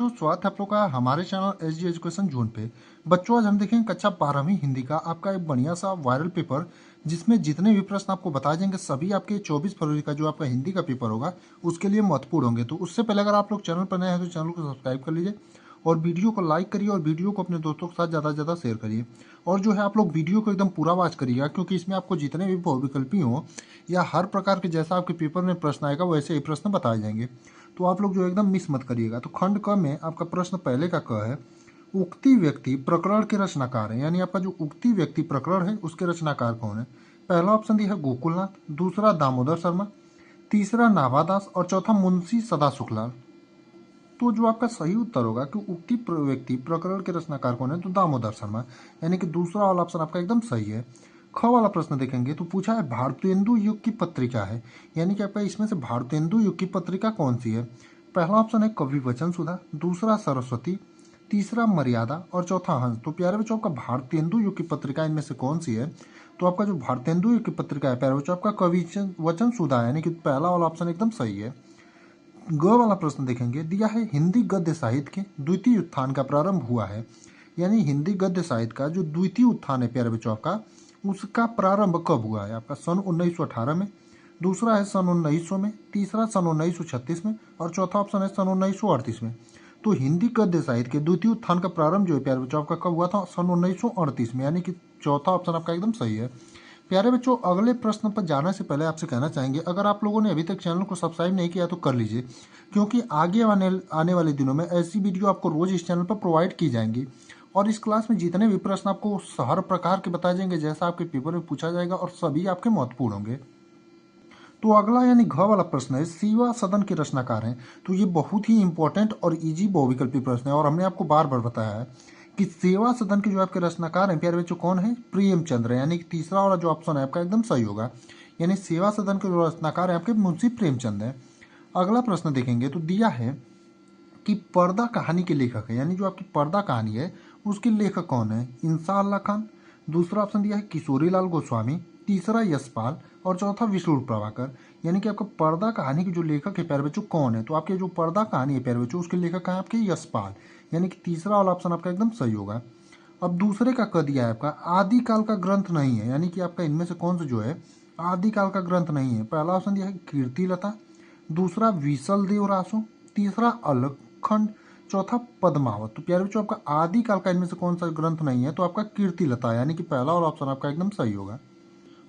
बच्चों, स्वागत है आप लोग का हमारे चैनल एसजी एजुकेशन जोन पे। बच्चों, आज हम देखेंगे कक्षा 12वीं हिंदी का आपका एक बढ़िया सा वायरल पेपर, जिसमें जितने भी प्रश्न आपको बताए जाएंगे सभी आपके 24 फरवरी का जो आपका हिंदी का पेपर होगा उसके लिए महत्वपूर्ण होंगे। तो उससे पहले अगर आप लोग चैनल पर नए हैं तो चैनल को सब्सक्राइब कर लीजिए और वीडियो को लाइक करिए और वीडियो को अपने दोस्तों के साथ ज़्यादा से ज़्यादा शेयर करिए। और जो है आप लोग वीडियो को एकदम पूरा वॉच करिएगा, क्योंकि इसमें आपको जितने भी बहुविकल्पी हों या हर प्रकार के जैसा आपके पेपर में प्रश्न आएगा वैसे ही प्रश्न बताए जाएंगे। तो आप लोग जो एकदम मिस मत करिएगा। तो खंड क में आपका प्रश्न पहले का क है, उक्ति व्यक्ति प्रकरण के रचनाकार है, यानी आपका जो उक्ति व्यक्ति प्रकरण है उसके रचनाकार कौन है। पहला ऑप्शन दिया है गोकुलनाथ, दूसरा दामोदर शर्मा, तीसरा नाभादास और चौथा मुंशी सदा सुखलाल। तो जो आपका सही उत्तर होगा कि उक्ति व्यक्ति प्रकरण के रचनाकार कौन है, तो दामोदर शर्मा, यानी कि दूसरा वाला ऑप्शन आपका एकदम सही है। ख वाला प्रश्न देखेंगे तो पूछा है भारतेंदु युग की पत्रिका है, यानी कि आपका इसमें से भारतेंदु युग की पत्रिका कौन सी है। पहला ऑप्शन है कवि वचन सुधा, दूसरा सरस्वती, तीसरा मर्यादा और चौथा हंस। तो प्यारे बच्चों, आपका भारतेंदु युग की पत्रिका इनमें से कौन सी है, तो आपका जो भारतेंदु युग की पत्रिका है प्यारे बच्चों आपका कवि वचन सुधा है, यानी कि पहला वाला ऑप्शन एकदम सही है। ग वाला प्रश्न देखेंगे, दिया है हिंदी गद्य साहित्य के द्वितीय उत्थान का प्रारंभ हुआ है, यानी हिंदी गद्य साहित्य का जो द्वितीय उत्थान है प्यारे बच्चों आपका, उसका प्रारंभ कब हुआ है। आपका सन 1918 में, दूसरा है सन 1900 में, तीसरा सन 1936 में और चौथा ऑप्शन है सन 1938 में। तो हिंदी गद्य साहित्य के द्वितीय उत्थान का प्रारंभ जो है प्यारे बच्चों आपका कब हुआ था, सन 1938 में, यानी कि चौथा ऑप्शन आपका एकदम सही है। प्यारे बच्चों, अगले प्रश्न पर जाने से पहले आपसे कहना चाहेंगे, अगर आप लोगों ने अभी तक चैनल को सब्सक्राइब नहीं किया तो कर लीजिए, क्योंकि आगे आने वाले दिनों में ऐसी वीडियो आपको रोज इस चैनल पर प्रोवाइड की जाएंगी। और इस क्लास में जितने भी प्रश्न आपको हर प्रकार के बताए जाएंगे जैसा आपके पेपर में पूछा जाएगा और सभी आपके महत्वपूर्ण होंगे। तो अगला यानी घ वाला प्रश्न है, सेवा सदन के रचनाकार हैं। तो ये बहुत ही इंपॉर्टेंट और इजी बहुविकल्पी प्रश्न है और हमने आपको बार बार बताया है कि सेवा सदन के जो आपके रचनाकार हैं प्यारे बच्चों कौन है, प्रेमचंद्र, यानी कि तीसरा वाला जो ऑप्शन है आपका एकदम सही होगा। यानी सेवा सदन के जो रचनाकार हैं आपके मुंशी प्रेमचंद है। अगला प्रश्न देखेंगे तो दिया है कि पर्दा कहानी के लेखक है, यानी जो आपकी पर्दा कहानी है उसके लेखक कौन है। इंसा अल्लाह खान, दूसरा ऑप्शन दिया है किशोरीलाल गोस्वामी, तीसरा यशपाल और चौथा विष्णु प्रभाकर। यानी कि आपका पर्दा कहानी के जो लेखक है प्यारे बच्चों कौन है, तो आपके जो पर्दा कहानी है प्यारे बच्चों उसके लेखक हैं आपके यशपाल, यानी कि तीसरा वाला ऑप्शन आपका एकदम सही होगा। अब दूसरे का कह दिया है आपका आदिकाल का ग्रंथ नहीं है, यानी कि आपका इनमें से कौन सा जो है आदिकाल का ग्रंथ नहीं है। पहला ऑप्शन दिया है कीर्तिलता, दूसरा विसल देव रासो, तीसरा अलखंड, चौथा पद्मावत। तो प्यारे बच्चों, आपका आदिकाल का इनमें से कौन सा ग्रंथ नहीं है, तो आपका कीर्तिलता, यानी कि पहला वाला ऑप्शन आपका एकदम सही होगा।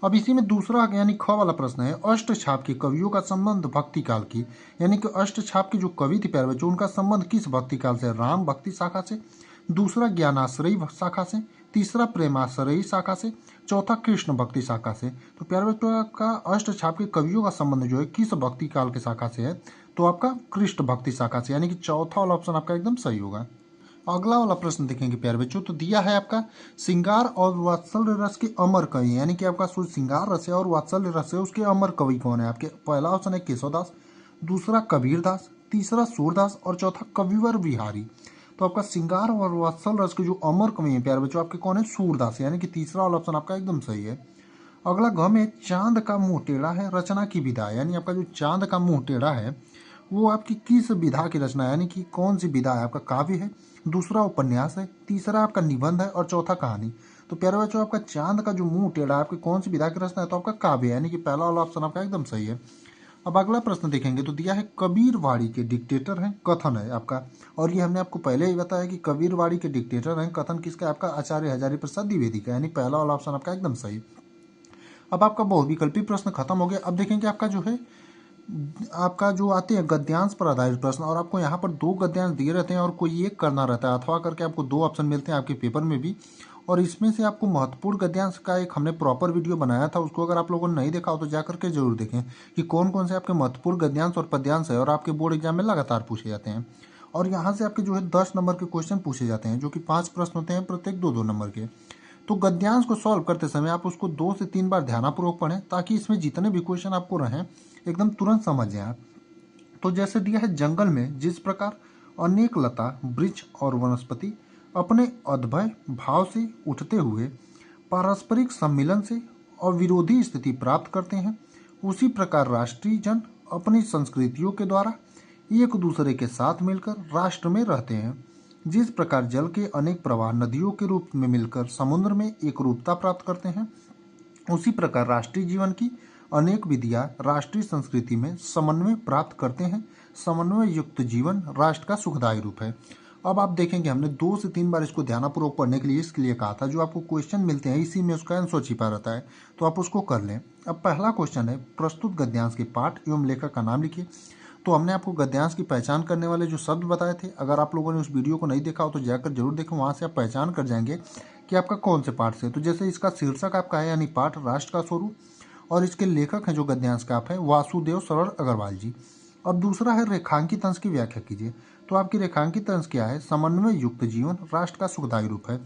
अब इसी में दूसरा यानी ख वाला प्रश्न है, अष्ट छाप के कवियों का संबंध भक्ति काल की, यानी कि अष्ट छाप की जो कवि थी प्यारे बच्चों उनका संबंध किस भक्ति काल से, राम भक्ति शाखा से, दूसरा ज्ञानाश्रयी शाखा से, तीसरा प्रेमाश्रयी शाखा से, चौथा कृष्ण भक्ति शाखा से। तो प्यारे बच्चों, का अष्ट छाप के कवियों का संबंध जो है किस भक्ति काल के शाखा से है, तो आपका कृष्ण भक्ति शाखा से, यानी कि चौथा वाला ऑप्शन आपका एकदम सही होगा। अगला वाला प्रश्न देखेंगे प्यारे बच्चों, तो दिया है आपका श्रृंगार और वात्सल्य रस के अमर कवि, यानी कि आपका जो श्रृंगार रस है और वात्सल्य रस है उसके अमर कवि कौन है। आपके पहला ऑप्शन है केशवदास, दूसरा कबीरदास, तीसरा सूरदास और चौथा कविवर बिहारी। तो आपका श्रृंगार और वात्सल्य रस के जो अमर कवि है प्यारे बच्चों आपके कौन है, सूरदास, यानी कि तीसरा वाला ऑप्शन आपका एकदम सही है। अगला घ में चांद का मुंह टेढ़ा है रचना की विधा, यानी आपका जो चांद का मुंह टेढ़ा है वो आपकी किस विधा की रचना है, यानी कि कौन सी विधा है। आपका काव्य है, दूसरा उपन्यास है, तीसरा आपका निबंध है और चौथा कहानी। तो प्यारे बच्चों, आपका चांद का जो मुंह टेढ़ा है आपकी कौन सी विधा की रचना है, तो आपका काव्य, यानी कि पहला वाला ऑप्शन आपका एकदम सही है। अब अगला प्रश्न देखेंगे तो दिया है कबीरवाड़ी के डिक्टेटर हैं, कथन है आपका, और ये हमने आपको पहले ही बताया कि कबीरवाड़ी के डिक्टेटर हैं, कथन किसका, आपका आचार्य हजारी प्रसाद द्विवेदी का, यानी पहला वाला ऑप्शन आपका एकदम सही। अब आपका बहुविकल्पी प्रश्न खत्म हो गया। अब देखेंगे आपका जो है आपका जो आते हैं गद्यांश पर आधारित प्रश्न, और आपको यहाँ पर दो गद्यांश दिए रहते हैं और कोई एक करना रहता है, अथवा करके आपको दो ऑप्शन मिलते हैं आपके पेपर में भी। और इसमें से आपको महत्वपूर्ण गद्यांश का एक हमने प्रॉपर वीडियो बनाया था, उसको अगर आप लोगों ने नहीं देखा हो तो जा करके जरूर देखें कि कौन कौन से आपके महत्वपूर्ण गद्यांश और पद्यांश है और आपके बोर्ड एग्जाम में लगातार पूछे जाते हैं। और यहाँ से आपके जो है 10 नंबर के क्वेश्चन पूछे जाते हैं, जो कि 5 प्रश्न होते हैं, प्रत्येक 2-2 नंबर के। तो गद्यांश को सॉल्व करते समय आप उसको 2 से 3 बार ध्यानपूर्वक पढ़ें, ताकि इसमें जितने भी क्वेश्चन आपको रहें एकदम तुरंत समझ जाए। तो जैसे दिया है, जंगल में जिस प्रकार अनेक लता वृक्ष और वनस्पति अपने अद्भय भाव से उठते हुए पारस्परिक सम्मिलन से और विरोधी स्थिति प्राप्त करते हैं, उसी प्रकार राष्ट्रीय जन अपनी संस्कृतियों के द्वारा एक दूसरे के साथ मिलकर राष्ट्र में रहते हैं। जिस प्रकार जल के अनेक प्रवाह नदियों के रूप में मिलकर समुद्र में एक रूपता प्राप्त करते हैं, उसी प्रकार राष्ट्रीय जीवन की अनेक विधियां राष्ट्रीय संस्कृति में समन्वय प्राप्त करते हैं। समन्वय युक्त जीवन राष्ट्र का सुखदायी रूप है। अब आप देखेंगे हमने 2 से 3 बार इसको ध्यानपूर्वक पढ़ने के लिए इसके लिए कहा था। जो आपको क्वेश्चन मिलते हैं इसी में उसका आंसर छिपा रहता है, तो आप उसको कर लें। अब पहला क्वेश्चन है, प्रस्तुत गद्यांश के पाठ एवं लेखक का नाम लिखिए। तो हमने आपको गद्यांश की पहचान करने वाले जो शब्द बताए थे, अगर आप लोगों ने उस वीडियो को नहीं देखा हो तो जाकर जरूर देखें, वहां से आप पहचान कर जाएंगे कि आपका कौन से पाठ से। तो जैसे इसका शीर्षक आपका है यानी पाठ राष्ट्र का स्वरूप, और इसके लेखक हैं जो गद्यांश का आप है वासुदेव सरल अग्रवाल जी। अब दूसरा है रेखांकित अंश की व्याख्या कीजिए। तो आपकी रेखांकित अंश क्या है, समन्वय युक्त जीवन राष्ट्र का सुखदायी रूप है।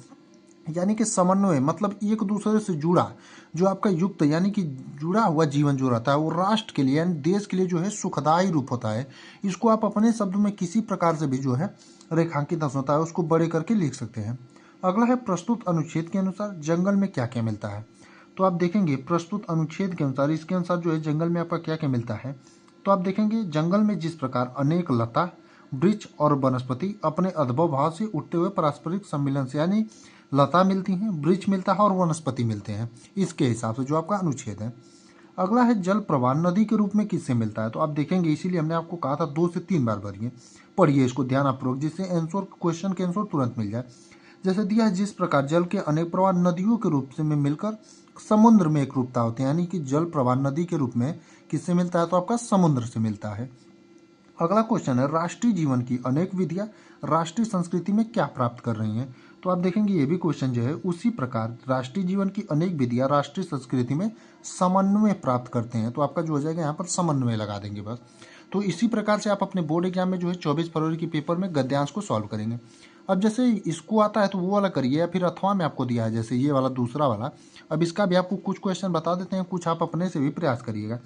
यानी कि समन्वय मतलब एक दूसरे से जुड़ा, जो आपका युक्त यानी कि जुड़ा हुआ जीवन जो रहता है वो राष्ट्र के लिए यानी देश के लिए जो है सुखदायी रूप होता है। इसको आप अपने शब्दों में किसी प्रकार से भी जो है रेखांकित अंश होता है उसको बड़े करके लिख सकते हैं। अगला है, प्रस्तुत अनुच्छेद के अनुसार जंगल में क्या क्या मिलता है। तो आप देखेंगे प्रस्तुत अनुच्छेद के अनुसार, इसके अनुसार जो है जंगल में आपका क्या क्या मिलता है। तो आप देखेंगे जंगल में जिस प्रकार अनेक लता, वृक्ष और वनस्पति अपने अद्भुत भाव से उठते हुए पारस्परिक सम्मिलन से, यानी लता मिलती हैं, वृक्ष मिलता है और वनस्पति मिलते हैं, इसके हिसाब से जो आपका अनुच्छेद है। अगला है, जल प्रवाह नदी के रूप में किससे मिलता है। तो आप देखेंगे इसीलिए हमने आपको कहा था 2 से 3 बार पढ़िए इसको ध्यानपूर्वक, जिससे आंसर क्वेश्चन के आंसर तुरंत मिल जाए। जैसे दिया है, जिस प्रकार जल के अनेक प्रवाह नदियों के रूप से में मिलकर समुद्र में एक रूपता होते हैं, यानी कि जल प्रवाह नदी के रूप में किससे मिलता है, तो आपका समुद्र से मिलता है। अगला क्वेश्चन है, राष्ट्रीय जीवन की अनेक विधियां राष्ट्रीय संस्कृति में क्या प्राप्त कर रही हैं। तो आप देखेंगे ये भी क्वेश्चन जो है उसी प्रकार राष्ट्रीय जीवन की अनेक विधियां राष्ट्रीय संस्कृति में समन्वय प्राप्त करते हैं। तो आपका जो हो जाएगा यहाँ पर समन्वय लगा देंगे बस। तो इसी प्रकार से आप अपने बोर्ड एग्जाम में जो है 24 फरवरी के पेपर में गद्यांश को सॉल्व करेंगे। अब जैसे इसको आता है तो वो वाला करिए, या फिर अथवा में आपको दिया है जैसे ये वाला दूसरा वाला, अब इसका भी आपको कुछ क्वेश्चन बता देते हैं, कुछ आप अपने से भी प्रयास करिएगा।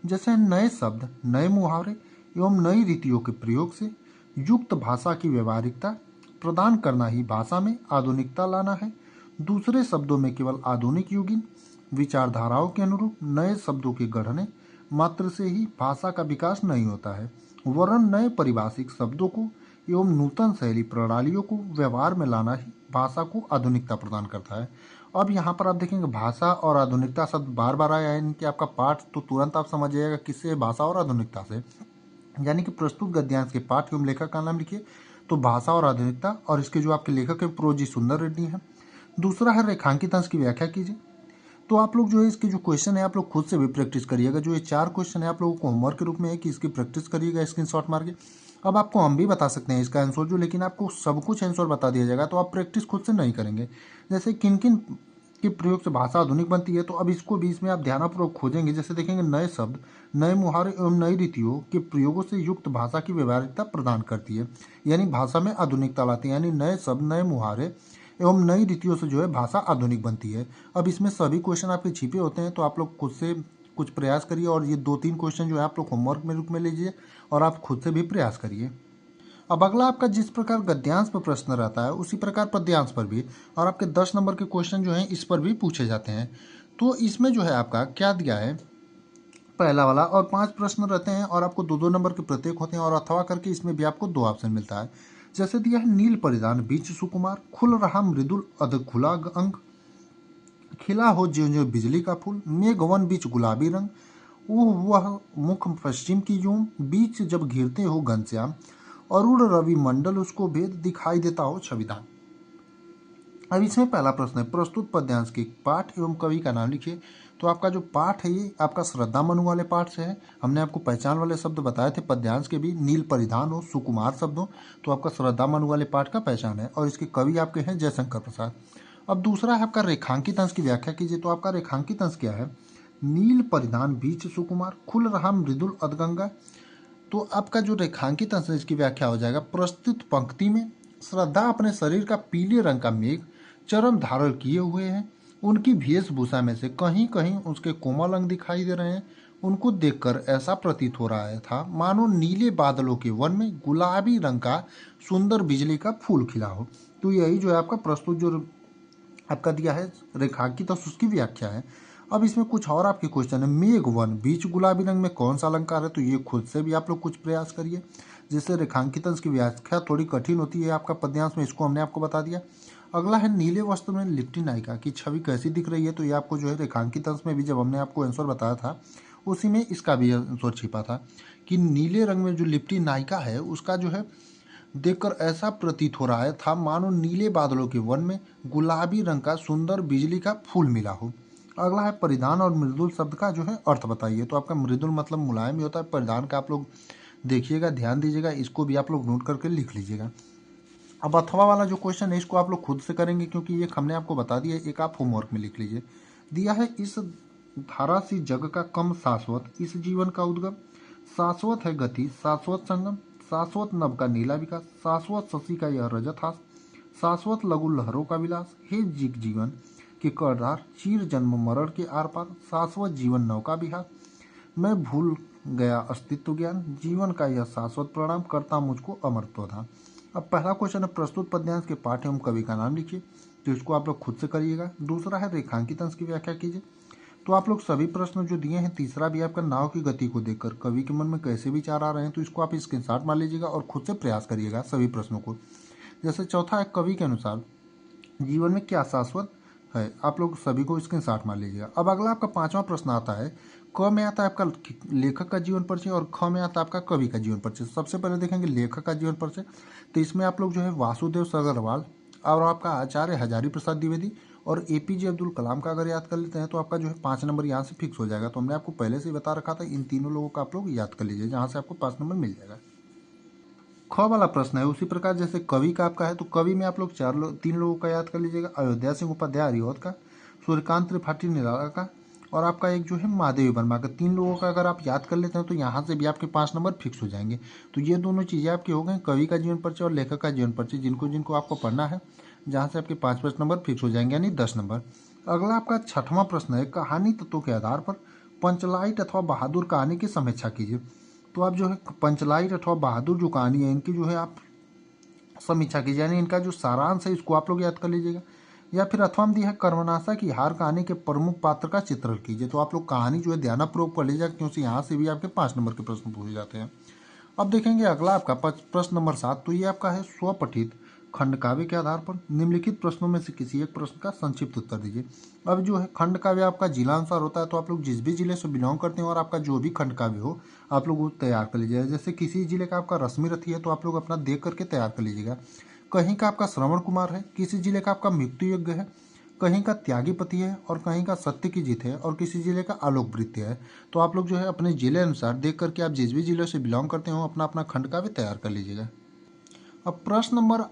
जैसे नए शब्द, नए मुहावरे एवं नई रीतियों के प्रयोग से युक्त भाषा की व्यवहारिकता प्रदान करना ही भाषा में आधुनिकता लाना है। दूसरे शब्दों में केवल आधुनिक युगीन विचारधाराओं के अनुरूप नए शब्दों के गढ़ने मात्र से ही भाषा का विकास नहीं होता है, वरन नए पारिभाषिक शब्दों को एवं नूतन शैली प्रणालियों को व्यवहार में लाना ही भाषा को आधुनिकता प्रदान करता है। अब यहाँ पर आप देखेंगे भाषा और आधुनिकता शब्द बार बार आया है, इनके आपका पाठ तो तुरंत आप समझ जाइएगा किससे, भाषा और आधुनिकता से। यानी कि प्रस्तुत गद्यांश के पाठ एवं लेखक का नाम लिखिए। तो भाषा और आधुनिकता, और इसके जो आपके लेखक है प्रोजी सुंदर रेड्डी हैं। दूसरा है, रेखांकित अंश की व्याख्या कीजिए। तो आप लोग जो है इसके जो क्वेश्चन है आप लोग खुद से भी प्रैक्टिस करिएगा। जो ये 4 क्वेश्चन है आप लोगों को होमवर्क के रूप में है कि इसकी प्रैक्टिस करिएगा स्क्रीनशॉट मार के। अब आपको हम भी बता सकते हैं इसका आंसर जो, लेकिन आपको सब कुछ आंसर बता दिया जाएगा तो आप प्रैक्टिस खुद से नहीं करेंगे। जैसे किन किन के प्रयोग से भाषा आधुनिक बनती है, तो अब इसको भी इसमें आप ध्यानपूर्वक खोजेंगे। जैसे देखेंगे नए शब्द, नए मुहावरे एवं नई रीतियों के प्रयोगों से युक्त भाषा की व्यवहारिकता प्रदान करती है, यानी भाषा में आधुनिकता लाती है। यानी नए शब्द, नए मुहावरे एवं नई रीतियों से जो है भाषा आधुनिक बनती है। अब इसमें सभी क्वेश्चन आपके छिपे होते हैं, तो आप लोग खुद से कुछ प्रयास करिए, और ये 2-3 क्वेश्चन जो है आप लोग होमवर्क में रूप में लीजिए और आप खुद से भी प्रयास करिए। अब अगला आपका जिस प्रकार गद्यांश पर प्रश्न रहता है उसी प्रकार पद्यांश पर भी, और आपके 10 नंबर के क्वेश्चन जो हैं इस पर भी पूछे जाते हैं। तो इसमें जो है आपका क्या दिया है, पहला वाला, और 5 प्रश्न रहते हैं और आपको 2-2 नंबर के प्रत्येक होते हैं, और अथवा करके इसमें भी आपको 2 ऑप्शन मिलता है। जैसे दिया है, नील परिधान बीच सुकुमार, खुल रहा मृदुल अध खुला अंग, खिला हो ज्यो ज्यो बिजली का फूल, मेघ वन बीच गुलाबी रंग, वह मुख पश्चिम की यूं, बीच जब घिरते हो घनश्याम, अरुण रवि मंडल उसको भेद, दिखाई देता हो छविदान। अब इसमें पहला प्रश्न है, प्रस्तुत पद्यांश के पाठ एवं कवि का नाम लिखिए। तो आपका जो पाठ है ये आपका श्रद्धा मनु वाले पाठ से है। हमने आपको पहचान वाले शब्द बताए थे पद्यांश के भी, नील परिधान हो, सुकुमार शब्द हो, तो आपका श्रद्धा मनु वाले पाठ का पहचान है, और इसके कवि आपके हैं जयशंकर प्रसाद। अब दूसरा है आपका रेखांकित अंश की व्याख्या कीजिए। तो आपका रेखांकित अंश क्या है, नील परिधान बीच सुकुमार, खुल रहा मृदुल अधगंगा। तो आपका जो रेखांकित अंश है इसकी व्याख्या हो जाएगा, प्रस्तुत पंक्ति में श्रद्धा अपने शरीर का पीले रंग का मेघ चरम धारण किए हुए हैं, उनकी वेशभूषा में से कहीं कहीं उसके कोमल अंग दिखाई दे रहे हैं। उनको देखकर ऐसा प्रतीत हो रहा था मानो नीले बादलों के वन में गुलाबी रंग का सुंदर बिजली का फूल खिला हो। तो यही जो है आपका प्रस्तुत जो आपका दिया है रेखांकित अंश उसकी व्याख्या है। अब इसमें कुछ और आपके क्वेश्चन है, मेघ वन बीच गुलाबी रंग में कौन सा अलंकार है, तो ये खुद से भी आप लोग कुछ प्रयास करिए। जिससे रेखांकित अंश की व्याख्या थोड़ी कठिन होती है आपका पद्यांश में, इसको हमने आपको बता दिया। अगला है नीले वस्त्र में लिपटी नायिका की छवि कैसी दिख रही है, तो ये आपको जो है रेखांकित अंश में भी जब हमने आपको आंसर बताया था उसी में इसका भी आंसर छिपा था कि नीले रंग में जो लिपटी नायिका है उसका जो है देखकर ऐसा प्रतीत हो रहा है था मानो नीले बादलों के वन में गुलाबी रंग का सुंदर बिजली का फूल मिला हो। अगला है परिधान और मृदुल शब्द का जो है अर्थ बताइए, तो आपका मृदुल मतलब मुलायम भी होता है, परिधान का आप लोग देखिएगा, ध्यान दीजिएगा, इसको भी आप लोग नोट करके लिख लीजिएगा। अब अथवा वाला जो क्वेश्चन है इसको आप लोग खुद से करेंगे क्योंकि एक हमने आपको बता दिया, एक आप होमवर्क में लिख लीजिए। दिया है इस धारा सी जग का कम शाश्वत, इस जीवन का उद्गम, शाश्वत है गति, शाश्वत संगम, शाश्वत नभ का नीला विकास, शाश्वत शशि का यह रजत हास, शाश्वत लघु लहरों का विलास, हे जिग जीवन के करधार, चीर जन्म मरण के आर पार, शाश्वत जीवन नौका विहार, मैं भूल गया अस्तित्व ज्ञान, जीवन का यह शाश्वत प्रणाम, करता मुझको अमरत्व था। अब पहला क्वेश्चन है प्रस्तुत पद्यांश के पाठ एवं कवि का नाम लिखिए, तो इसको आप लोग खुद से करिएगा। दूसरा है रेखांकित अंश की व्याख्या कीजिए, तो आप लोग सभी प्रश्न जो दिए हैं, तीसरा भी आपका नाव की गति को देखकर कवि के मन में कैसे विचार आ रहे हैं, तो इसको आप स्क्रीनशॉट मार लीजिएगा और खुद से प्रयास करिएगा सभी प्रश्नों को। जैसे चौथा है कवि के अनुसार जीवन में क्या शाश्वत है, आप लोग सभी को स्क्रीनशॉट मार लीजिएगा। अब अगला आपका पांचवा प्रश्न आता है, क में आता है आपका लेखक का जीवन परिचय और ख में आता है आपका कवि का जीवन परिचय। सबसे पहले देखेंगे लेखक का जीवन परिचय, तो इसमें आप लोग जो है वासुदेव सागरवाल और आपका आचार्य हजारी प्रसाद द्विवेदी और एपीजे अब्दुल कलाम का अगर याद कर लेते हैं तो आपका जो है 5 नंबर यहाँ से फिक्स हो जाएगा। तो हमने आपको पहले से ही बता रखा था, इन तीनों लोगों का आप लोग याद कर लीजिए, जहाँ से आपको 5 नंबर मिल जाएगा। ख वाला प्रश्न है उसी प्रकार जैसे कवि का आपका है, तो कवि में आप लोग 3 लोगों का याद कर लीजिएगा, अयोध्या सिंह उपाध्याय हरिऔध का, सूर्यकांत त्रिपाठी निराला का और आपका एक जो है महादेवी वर्मा का। 3 लोगों का अगर आप याद कर लेते हैं तो यहाँ से भी आपके 5 नंबर फिक्स हो जाएंगे। तो ये दोनों चीज़ें आपकी हो गई, कवि का जीवन परिचय और लेखक का जीवन परिचय, जिनको जिनको आपको पढ़ना है, जहाँ से आपके 5 नंबर फिक्स हो जाएंगे, यानी 10 नंबर। अगला आपका 6वां प्रश्न है, कहानी तत्वों के आधार पर पंचलाइट अथवा बहादुर कहानी की समीक्षा कीजिए। तो आप जो है पंचलाइट अथवा बहादुर जो कहानी है इनकी जो है आप समीक्षा कीजिए, यानी इनका जो सारांश है इसको आप लोग याद कर लीजिएगा। या फिर अथवा में दिया है कर्मनाशा की हार कहानी के प्रमुख पात्र का चित्रण कीजिए, तो आप लोग कहानी जो है ध्यानपूर्वक पढ़ लीजिएगा क्योंकि यहाँ से भी आपके 5 नंबर के प्रश्न पूछे जाते हैं। अब देखेंगे अगला आपका प्रश्न नंबर 7, तो ये आपका है स्वपठित खंड काव्य के आधार पर निम्नलिखित प्रश्नों में से किसी एक प्रश्न का संक्षिप्त उत्तर दीजिए। अब जो है खंड काव्य आपका जिलानुसार होता है, तो आप लोग जिस भी जिले से बिलोंग करते हैं और आपका जो भी खंड काव्य हो आप लोग वो तैयार कर लीजिएगा। जैसे किसी जिले का आपका रश्मि रथी है तो आप लोग अपना देख करके तैयार कर लीजिएगा। कहीं का आपका श्रवण कुमार है, किसी जिले का आपका मृत्यु यज्ञ है, कहीं का त्यागीपति है और कहीं का सत्य की जीत है और किसी जिले का आलोक वृत्ति है। तो आप लोग जो है अपने जिले अनुसार देख करके आप जिस भी जिले से बिलोंग करते हो अपना अपना खंड काव्य तैयार कर लीजिएगा। अब प्रश्न नंबर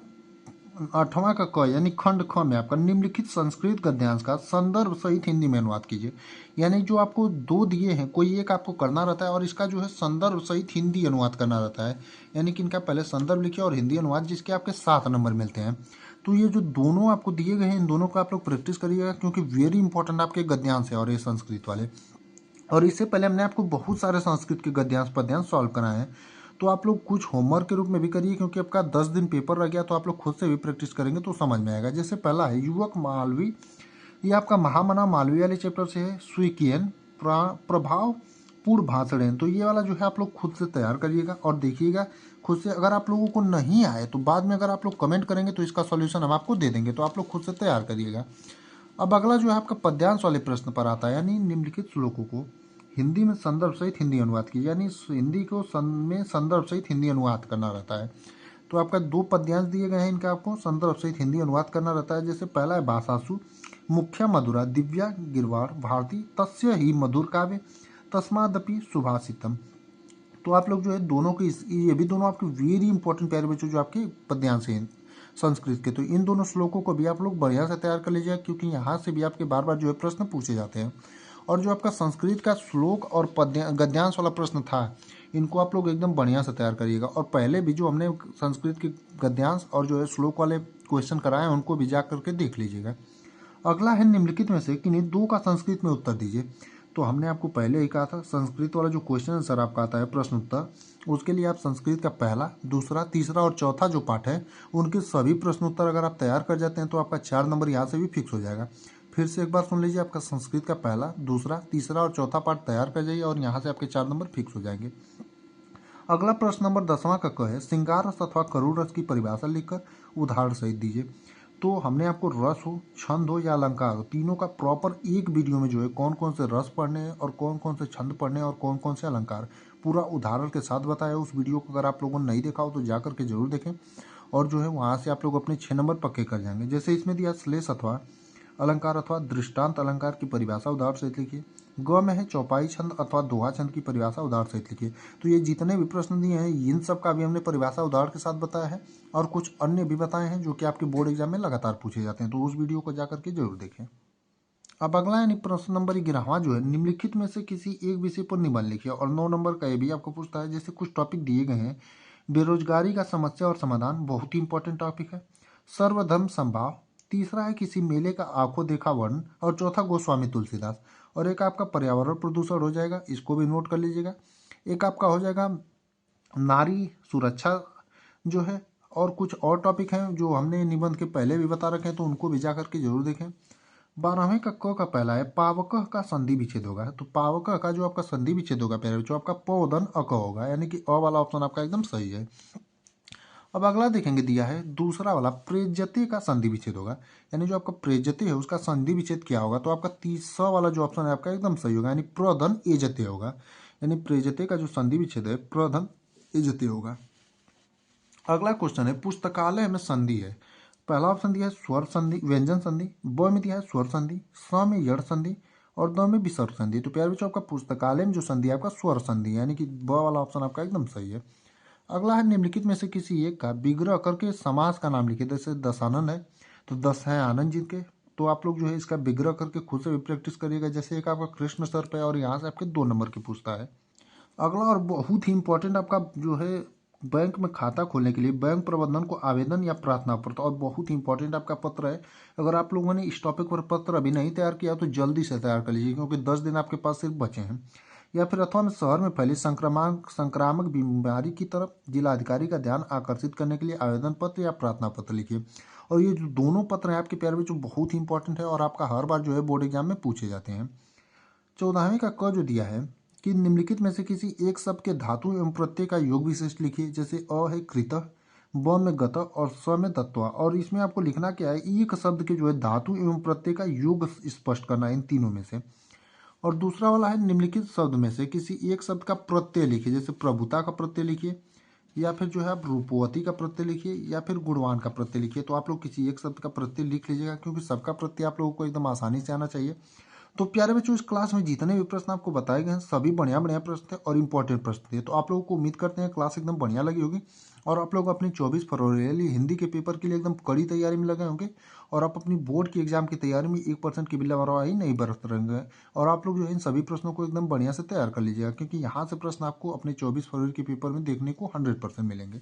8वां का क यानी खंड ख में आपका निम्नलिखित संस्कृत गद्यांश का संदर्भ सहित हिंदी में अनुवाद कीजिए। यानी जो आपको 2 दिए हैं कोई एक आपको करना रहता है और इसका जो है संदर्भ सहित हिंदी अनुवाद करना रहता है, यानी कि इनका पहले संदर्भ लिखिए और हिंदी अनुवाद, जिसके आपके 7 नंबर मिलते हैं। तो ये जो दोनों आपको दिए गए हैं इन दोनों का आप लोग प्रैक्टिस करिएगा क्योंकि वेरी इंपॉर्टेंट आपके गद्यांश है और ये संस्कृत वाले। और इससे पहले हमने आपको बहुत सारे संस्कृत के गद्यांश पद्यांश सॉल्व कराए हैं, तो आप लोग कुछ होमवर्क के रूप में भी करिए क्योंकि आपका 10 दिन पेपर रह गया, तो आप लोग खुद से भी प्रैक्टिस करेंगे तो समझ में आएगा। जैसे पहला है युवक मालवी, ये आपका महामना मालवी वाले चैप्टर से है, स्वीकियन प्रभाव पूर्ण भाषण, तो ये वाला जो है आप लोग खुद से तैयार करिएगा और देखिएगा खुद से। अगर आप लोगों को नहीं आए तो बाद में अगर आप लोग कमेंट करेंगे तो इसका सॉल्यूशन हम आपको दे देंगे, तो आप लोग खुद से तैयार करिएगा। अब अगला जो है आपका पद्यांश वाले प्रश्न पर आता है, यानी निम्नलिखित श्लोकों को हिंदी में संदर्भ सहित हिंदी अनुवाद कीजिए, यानी हिंदी को में संदर्भ सहित हिंदी अनुवाद करना रहता है। तो आपका 2 पद्यांश दिए गए हैं, इनका आपको संदर्भ सहित हिंदी अनुवाद करना रहता है। जैसे पहला है भाषासु मुख्य मधुरा दिव्या गिरवाड़ भारती तस्य ही मधुर काव्य तस्मादपि सुभाषितम। तो आप लोग जो है दोनों की ये भी दोनों आपके वेरी इंपॉर्टेंट प्यारे बच्चों जो आपके पद्यांश हैं संस्कृत के, तो इन दोनों श्लोकों को भी आप लोग बढ़िया से तैयार कर लीजिएगा क्योंकि यहाँ से भी आपके बार बार जो है प्रश्न पूछे जाते हैं। और जो आपका संस्कृत का श्लोक और गद्यांश वाला प्रश्न था इनको आप लोग एकदम बढ़िया से तैयार करिएगा। और पहले भी जो हमने संस्कृत के गद्यांश और जो है श्लोक वाले क्वेश्चन कराए हैं उनको भी जा करके देख लीजिएगा। अगला है निम्नलिखित में से किन्हीं 2 का संस्कृत में उत्तर दीजिए। तो हमने आपको पहले ही कहा था संस्कृत वाला जो क्वेश्चन आंसर आपका आता है प्रश्न उत्तर, उसके लिए आप संस्कृत का पहला, दूसरा, तीसरा और चौथा जो पाठ है उनके सभी प्रश्न उत्तर अगर आप तैयार कर जाते हैं तो आपका 4 नंबर यहाँ से भी फिक्स हो जाएगा। फिर से एक बार सुन लीजिए, आपका संस्कृत का पहला, दूसरा, तीसरा और चौथा पाठ तैयार कर जाइए और यहाँ से आपके 4 नंबर फिक्स हो जाएंगे। अगला प्रश्न नंबर 10वां का क है, श्रृंगार रस अथवा करुण रस की परिभाषा लिखकर उदाहरण सहित दीजिए। तो हमने आपको रस हो, छंद हो या अलंकार हो, तीनों का प्रॉपर एक वीडियो में जो है कौन कौन से रस पढ़ने हैं और कौन कौन से छंद पढ़ने हैं और कौन कौन से अलंकार पूरा उदाहरण के साथ बताया। उस वीडियो को अगर आप लोगों ने नहीं देखा हो तो जा करके जरूर देखें और जो है वहाँ से आप लोग अपने 6 नंबर पक्के कर जाएंगे। जैसे इसमें दिया श्लेष अथवा अलंकार अथवा दृष्टांत अलंकार की परिभाषा उदाहरण सहित लिखिए। ग में है चौपाई छंद अथवा दोहा छंद की परिभाषा उदाहरण सहित लिखिए। तो ये जितने भी प्रश्न दिए हैं इन सब का भी हमने परिभाषा उदाहरण के साथ बताया है और कुछ अन्य भी बताए हैं जो कि आपके बोर्ड एग्जाम में लगातार पूछे जाते हैं, तो उस वीडियो को जाकर के जरूर देखें। अब अगला यानी प्रश्न नंबर 11वां जो है, निम्नलिखित में से किसी एक विषय पर निबंध लिखिए। और 9 नंबर का ये भी आपको पूछता है। जैसे कुछ टॉपिक दिए गए हैं, बेरोजगारी का समस्या और समाधान बहुत ही इंपॉर्टेंट टॉपिक है। सर्वधर्म संभाव, तीसरा है किसी मेले का आंखों देखा वर्ण, और चौथा गोस्वामी तुलसीदास। और एक आपका पर्यावरण प्रदूषण हो जाएगा, इसको भी नोट कर लीजिएगा। एक आपका हो जाएगा नारी सुरक्षा जो है, और कुछ और टॉपिक हैं जो हमने निबंध के पहले भी बता रखे हैं, तो उनको भी जा करके जरूर देखें। 12वें का क का पहला है, पावकः का संधि विच्छेद होगा। तो पावकः का जो आपका संधि विच्छेद होगा पहले जो आपका पौधन अक होगा, यानी कि अ वाला ऑप्शन आपका एकदम सही है। अब अगला देखेंगे, दिया है दूसरा वाला, प्रेज्यते का संधि विच्छेद होगा, यानी जो आपका प्रेज्यते है उसका संधि विच्छेद क्या होगा। तो आपका तीसरा वाला जो ऑप्शन है आपका एकदम सही होगा, यानी प्रधन एजते होगा। यानी प्रेज्यते का जो संधि विच्छेद है प्रधन एजते होगा। अगला क्वेश्चन है, पुस्तकालय में संधि है। पहला ऑप्शन दिया है स्वर संधि व्यंजन संधि, ब में दिया है स्वर संधि, स में यड़ संधि और द में विसर्ग संधि। तो प्यारे बच्चों आपका पुस्तकालय में जो संधि है आपका स्वर संधि, यानी कि ब वाला ऑप्शन आपका एकदम सही है। अगला है, निम्नलिखित में से किसी एक का विग्रह करके समास का नाम लिखिए। जैसे दशानन है तो दस है आनंद जी के, तो आप लोग जो है इसका विग्रह करके खुद से भी प्रैक्टिस करिएगा। जैसे एक आपका कृष्ण सर पे और यहाँ से आपके 2 नंबर की पूछता है। अगला और बहुत ही इंपॉर्टेंट आपका जो है, बैंक में खाता खोलने के लिए बैंक प्रबंधन को आवेदन या प्रार्थना पत्र, और बहुत ही इंपॉर्टेंट आपका पत्र है। अगर आप लोगों ने इस टॉपिक पर पत्र अभी नहीं तैयार किया तो जल्दी से तैयार कर लीजिए, क्योंकि 10 दिन आपके पास सिर्फ बचे हैं। या फिर अथवा में शहर में फैली संक्रामक बीमारी की तरफ जिलाधिकारी का ध्यान आकर्षित करने के लिए आवेदन पत्र या प्रार्थना पत्र लिखिए। और ये जो दोनों पत्र हैं आपके प्यारे बच्चों बहुत ही इंपॉर्टेंट है और आपका हर बार जो है बोर्ड एग्जाम में पूछे जाते हैं। 14वें का क जो दिया है कि निम्नलिखित में से किसी एक शब्द के धातु एवं प्रत्यय का योग विशिष्ट लिखिए। जैसे अ है कृतः, ब में गतः और स में तत्वा। और इसमें आपको लिखना क्या है, एक शब्द के जो है धातु एवं प्रत्यय का योग स्पष्ट करना है इन तीनों में से। और दूसरा वाला है, निम्नलिखित शब्द में से किसी एक शब्द का प्रत्यय लिखिए। जैसे प्रभुता का प्रत्यय लिखिए, या फिर जो है आप रूपवती का प्रत्यय लिखिए, या फिर गुणवान का प्रत्यय लिखिए। तो आप लोग किसी एक शब्द का प्रत्यय लिख लीजिएगा, क्योंकि सबका प्रत्यय आप लोगों को एकदम आसानी से आना चाहिए। तो प्यारे बच्चों इस क्लास में जितने भी प्रश्न आपको बताए गए हैं सभी बढ़िया बढ़िया प्रश्न थे और इंपॉर्टेंट प्रश्न थे। तो आप लोगों को उम्मीद करते हैं क्लास एकदम बढ़िया लगी होगी और आप लोग अपनी 24 फरवरी के लिए हिंदी के पेपर के लिए एकदम कड़ी तैयारी में लगे होंगे और आप अपनी बोर्ड की एग्जाम की तैयारी में 1% की भी लापरवाही नहीं बरत रहेंगे। और आप लोग जो है इन सभी प्रश्नों को एकदम बढ़िया से तैयार कर लीजिएगा, क्योंकि यहाँ से प्रश्न आपको अपने 24 फरवरी के पेपर में देखने को 100% मिलेंगे।